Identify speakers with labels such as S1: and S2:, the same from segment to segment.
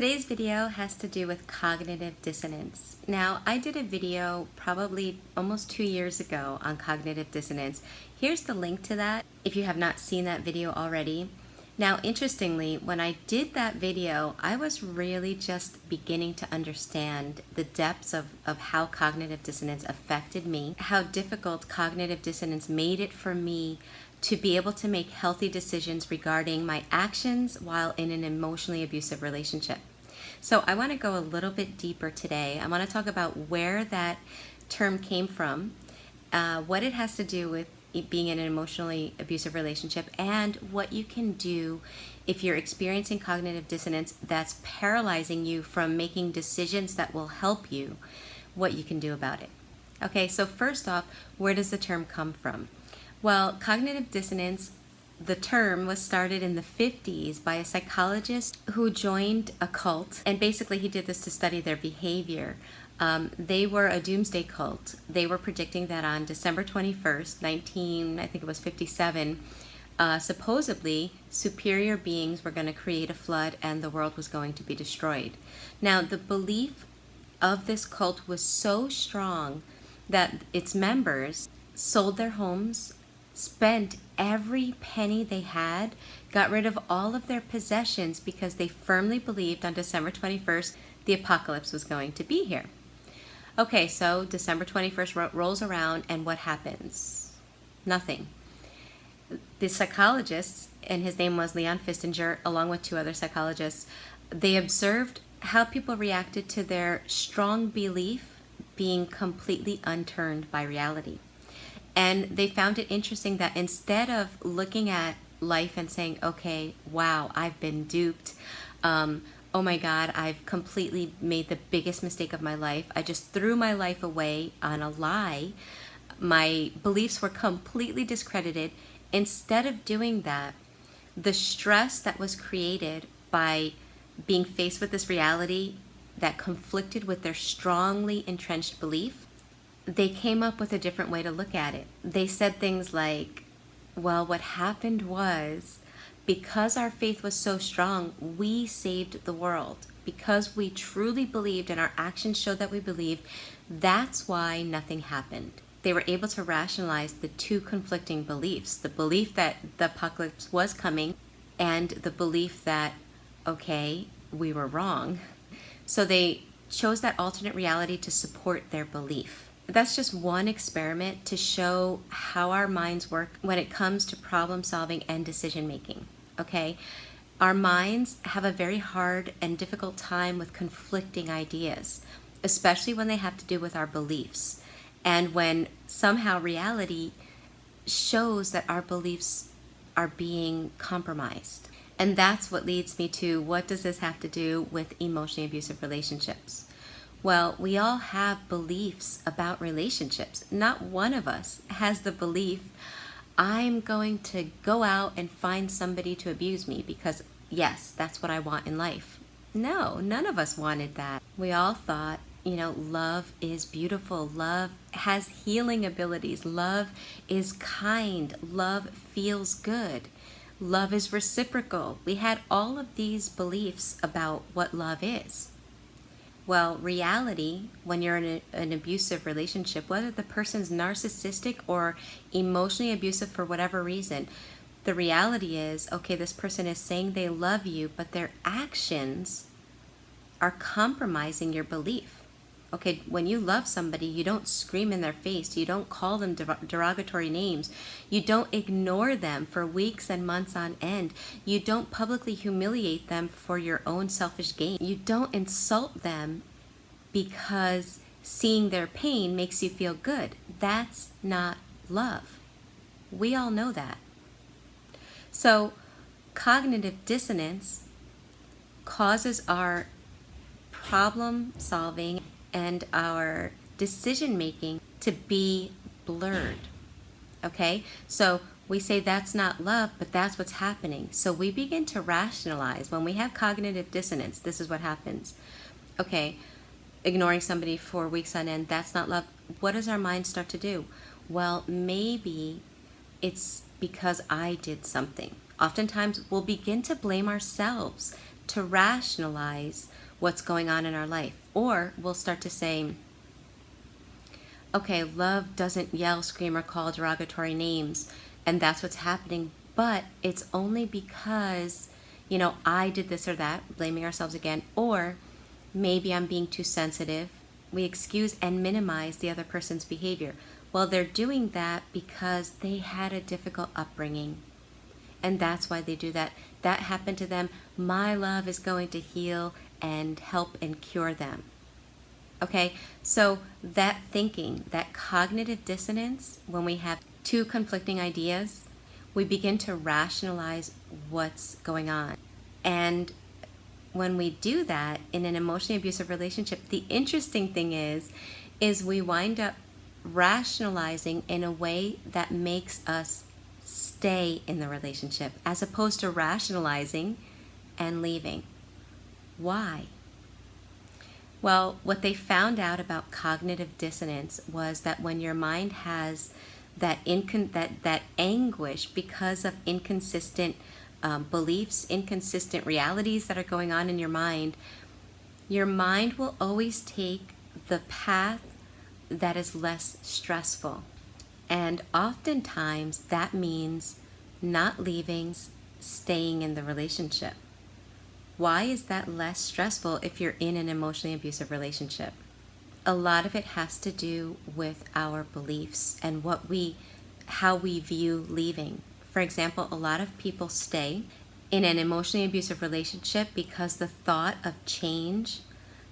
S1: Today's video has to do with cognitive dissonance. Now, I did a video probably almost 2 years ago on cognitive dissonance. Here's the link to that if you have not seen that video already. Now, interestingly, when I did that video, I was really just beginning to understand the depths of how cognitive dissonance affected me, how difficult cognitive dissonance made it for me to be able to make healthy decisions regarding my actions while in an emotionally abusive relationship. So I want to go a little bit deeper today. I want to talk about where that term came from, what it has to do with being in an emotionally abusive relationship, and what you can do if you're experiencing cognitive dissonance that's paralyzing you from making decisions that will help you, what you can do about it. Okay, so first off, where does the term come from? Well, cognitive dissonance, the term was started in the 50s by a psychologist who joined a cult, and basically he did this to study their behavior. They were a doomsday cult. They were predicting that on December 21st, 1957, supposedly superior beings were going to create a flood and the world was going to be destroyed. Now, the belief of this cult was so strong that its members sold their homes, spent every penny they had, got rid of all of their possessions because they firmly believed on December 21st the apocalypse was going to be here. Okay, so December 21st rolls around and what happens? Nothing. The psychologists, and his name was Leon Fistinger, along with 2 other psychologists, they observed how people reacted to their strong belief being completely unturned by reality. And they found it interesting that instead of looking at life and saying, okay, wow, I've been duped, oh my God, I've completely made the biggest mistake of my life, I just threw my life away on a lie, my beliefs were completely discredited. Instead of doing that, the stress that was created by being faced with this reality that conflicted with their strongly entrenched belief, they came up with a different way to look at it. They said things like, well, what happened was, because our faith was so strong, we saved the world. Because we truly believed and our actions showed that we believed, that's why nothing happened. They were able to rationalize the 2 conflicting beliefs, the belief that the apocalypse was coming and the belief that, okay, we were wrong. So they chose that alternate reality to support their belief. That's just one experiment to show how our minds work when it comes to problem solving and decision making, okay? Our minds have a very hard and difficult time with conflicting ideas, especially when they have to do with our beliefs, and when somehow reality shows that our beliefs are being compromised. And that's what leads me to, what does this have to do with emotionally abusive relationships? Well, we all have beliefs about relationships. Not one of us has the belief, I'm going to go out and find somebody to abuse me because, yes, that's what I want in life. No, none of us wanted that. We all thought, love is beautiful. Love has healing abilities. Love is kind. Love feels good. Love is reciprocal. We had all of these beliefs about what love is. Well, reality, when you're in an abusive relationship, whether the person's narcissistic or emotionally abusive for whatever reason, the reality is, okay, this person is saying they love you, but their actions are compromising your belief. Okay, when you love somebody, you don't scream in their face, you don't call them derogatory names, you don't ignore them for weeks and months on end, you don't publicly humiliate them for your own selfish gain, you don't insult them because seeing their pain makes you feel good. That's not love. We all know that. So cognitive dissonance causes our problem solving and our decision making to be blurred. Okay? So we say that's not love, but that's what's happening. So we begin to rationalize. When we have cognitive dissonance, this is what happens. Okay, ignoring somebody for weeks on end, that's not love. What does our mind start to do? Well, maybe it's because I did something. Oftentimes we'll begin to blame ourselves to rationalize what's going on in our life. Or we'll start to say, okay, love doesn't yell, scream, or call derogatory names, and that's what's happening, but it's only because, I did this or that, blaming ourselves again, or maybe I'm being too sensitive. We excuse and minimize the other person's behavior. Well, they're doing that because they had a difficult upbringing, and that's why they do that. That happened to them. My love is going to heal and help and cure them. Okay, so that thinking, that cognitive dissonance, when we have two conflicting ideas, we begin to rationalize what's going on. And when we do that in an emotionally abusive relationship, the interesting thing is we wind up rationalizing in a way that makes us stay in the relationship as opposed to rationalizing and leaving. Why? Well, what they found out about cognitive dissonance was that when your mind has that anguish because of inconsistent beliefs, inconsistent realities that are going on in your mind will always take the path that is less stressful. And oftentimes that means not leaving, staying in the relationship. Why is that less stressful if you're in an emotionally abusive relationship? A lot of it has to do with our beliefs and how we view leaving. For example, a lot of people stay in an emotionally abusive relationship because the thought of change,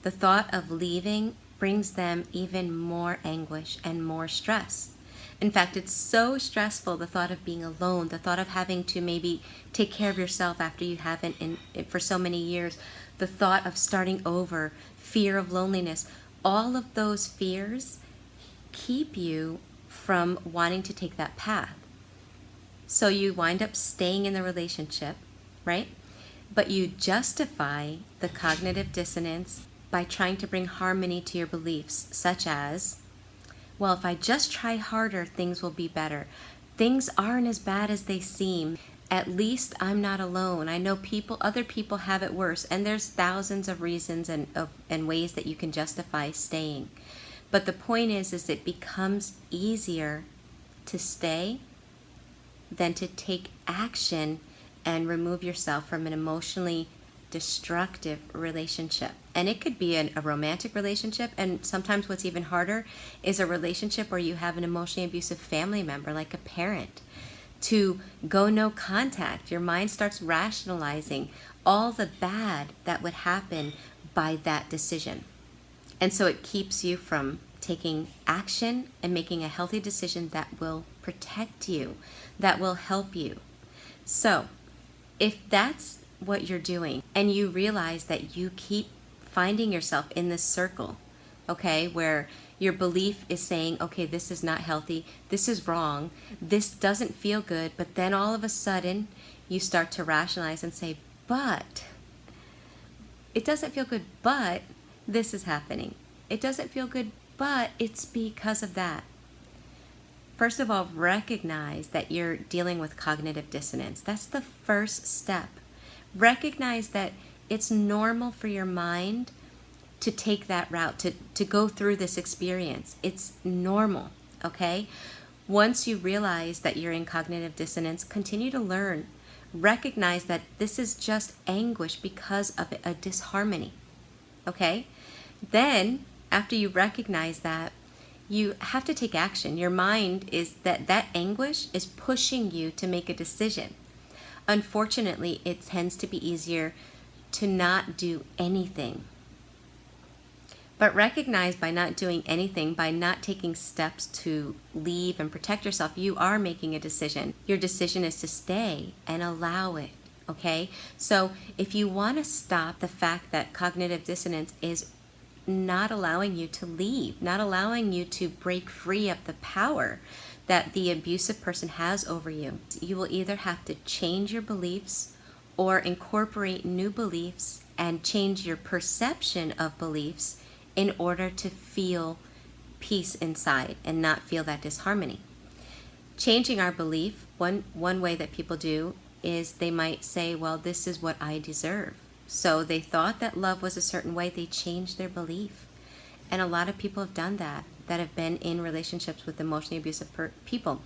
S1: the thought of leaving, brings them even more anguish and more stress. In fact, it's so stressful, the thought of being alone, the thought of having to maybe take care of yourself after you haven't for so many years, the thought of starting over, fear of loneliness. All of those fears keep you from wanting to take that path. So you wind up staying in the relationship, right? But you justify the cognitive dissonance by trying to bring harmony to your beliefs, such as, well, if I just try harder, things will be better. Things aren't as bad as they seem. At least I'm not alone. I know other people have it worse, and there's thousands of reasons and ways that you can justify staying. But the point is it becomes easier to stay than to take action and remove yourself from an emotionally destructive relationship. And it could be a romantic relationship, and sometimes what's even harder is a relationship where you have an emotionally abusive family member, like a parent. To go no contact, your mind starts rationalizing all the bad that would happen by that decision. And so it keeps you from taking action and making a healthy decision that will protect you, that will help you. So if that's what you're doing and you realize that you keep finding yourself in this circle, okay, where your belief is saying, okay, this is not healthy, this is wrong, this doesn't feel good, but then all of a sudden you start to rationalize and say, but it doesn't feel good, but this is happening. It doesn't feel good, but it's because of that. First of all, recognize that you're dealing with cognitive dissonance. That's the first step. Recognize that it's normal for your mind to take that route, to go through this experience. It's normal, okay? Once you realize that you're in cognitive dissonance, continue to learn. Recognize that this is just anguish because of a disharmony, okay? Then, after you recognize that, you have to take action. Your mind is that anguish is pushing you to make a decision. Unfortunately, it tends to be easier to not do anything. But recognize by not doing anything, by not taking steps to leave and protect yourself, you are making a decision. Your decision is to stay and allow it, okay? So if you want to stop the fact that cognitive dissonance is not allowing you to leave, not allowing you to break free of the power that the abusive person has over you, you will either have to change your beliefs or incorporate new beliefs and change your perception of beliefs in order to feel peace inside and not feel that disharmony. Changing our belief, one way that people do is they might say, well, this is what I deserve. So they thought that love was a certain way. They changed their belief. And a lot of people have done that have been in relationships with emotionally abusive people.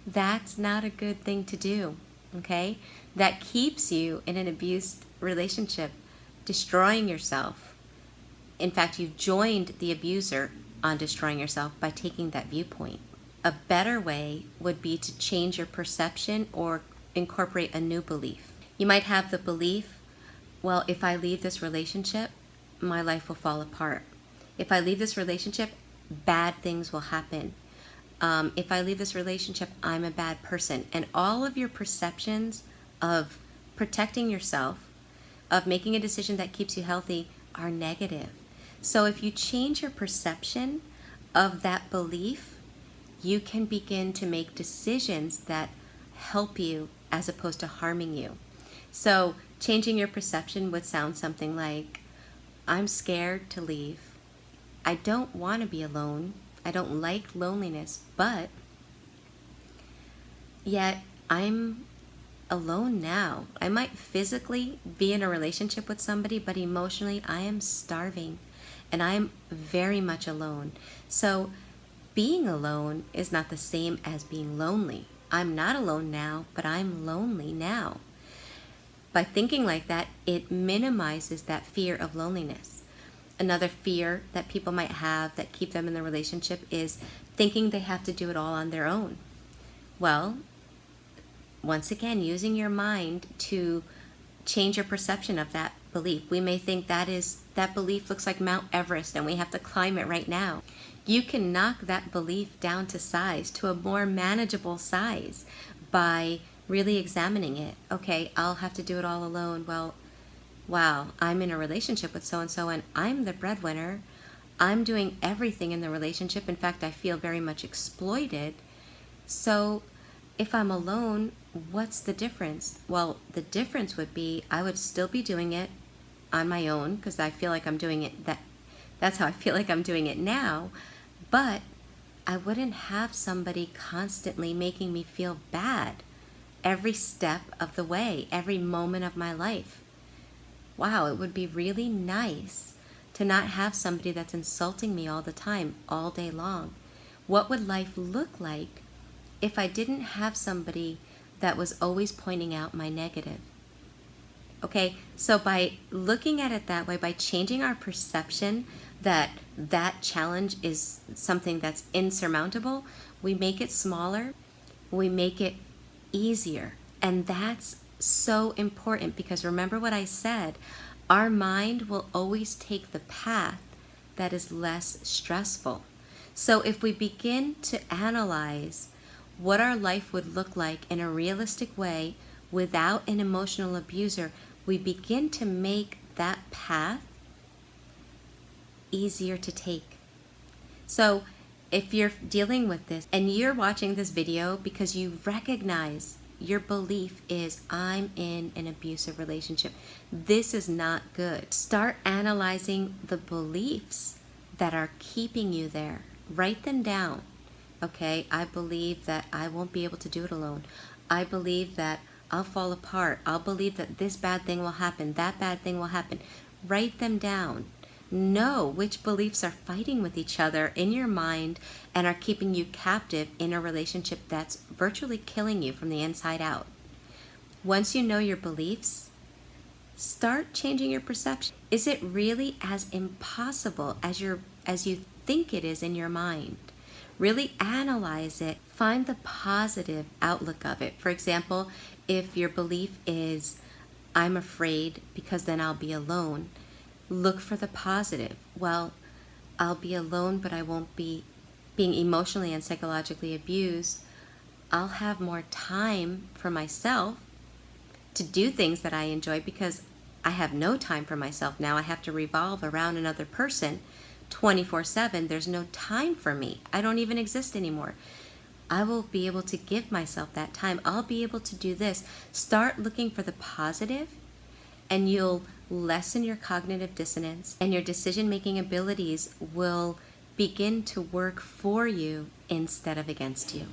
S1: That's not a good thing to do, okay? That keeps you in an abused relationship, destroying yourself. In fact, you've joined the abuser on destroying yourself by taking that viewpoint. A better way would be to change your perception or incorporate a new belief. You might have the belief, well, if I leave this relationship, my life will fall apart. If I leave this relationship, bad things will happen. If I leave this relationship, I'm a bad person. And all of your perceptions of protecting yourself, of making a decision that keeps you healthy, are negative. So if you change your perception of that belief, you can begin to make decisions that help you as opposed to harming you. So changing your perception would sound something like, I'm scared to leave. I don't want to be alone. I don't like loneliness, but yet I'm alone now. I might physically be in a relationship with somebody, but emotionally I am starving and I am very much alone. So being alone is not the same as being lonely. I'm not alone now, but I'm lonely now. By thinking like that, it minimizes that fear of loneliness. Another fear that people might have that keep them in the relationship is thinking they have to do it all on their own. Well, once again, using your mind to change your perception of that belief. We may think that belief looks like Mount Everest and we have to climb it right now. You can knock that belief down to size, to a more manageable size, by really examining it. Okay, I'll have to do it all alone. Well, wow, I'm in a relationship with so-and-so and I'm the breadwinner. I'm doing everything in the relationship. In fact, I feel very much exploited. So if I'm alone, what's the difference? Well, the difference would be I would still be doing it on my own because I feel like I'm doing it, that's how I feel like I'm doing it now, but I wouldn't have somebody constantly making me feel bad every step of the way, every moment of my life. Wow, it would be really nice to not have somebody that's insulting me all the time, all day long. What would life look like if I didn't have somebody that was always pointing out my negative? Okay, so by looking at it that way, by changing our perception that that challenge is something that's insurmountable, we make it smaller, we make it easier. And that's so important because remember what I said, our mind will always take the path that is less stressful. So if we begin to analyze what our life would look like in a realistic way without an emotional abuser, we begin to make that path easier to take. So if you're dealing with this and you're watching this video because you recognize your belief is I'm in an abusive relationship, this is not good. Start analyzing the beliefs that are keeping you there. Write them down. Okay, I believe that I won't be able to do it alone. I believe that I'll fall apart. I'll believe that this bad thing will happen, that bad thing will happen. Write them down. Know which beliefs are fighting with each other in your mind and are keeping you captive in a relationship that's virtually killing you from the inside out. Once you know your beliefs, start changing your perception. Is it really as impossible as you think it is in your mind? Really analyze it. Find the positive outlook of it. For example, if your belief is, I'm afraid because then I'll be alone, look for the positive. Well, I'll be alone, but I won't be being emotionally and psychologically abused. I'll have more time for myself to do things that I enjoy because I have no time for myself now. I have to revolve around another person 24/7. There's no time for me. I don't even exist anymore. I will be able to give myself that time. I'll be able to do this. Start looking for the positive and you'll lessen your cognitive dissonance and your decision-making abilities will begin to work for you instead of against you.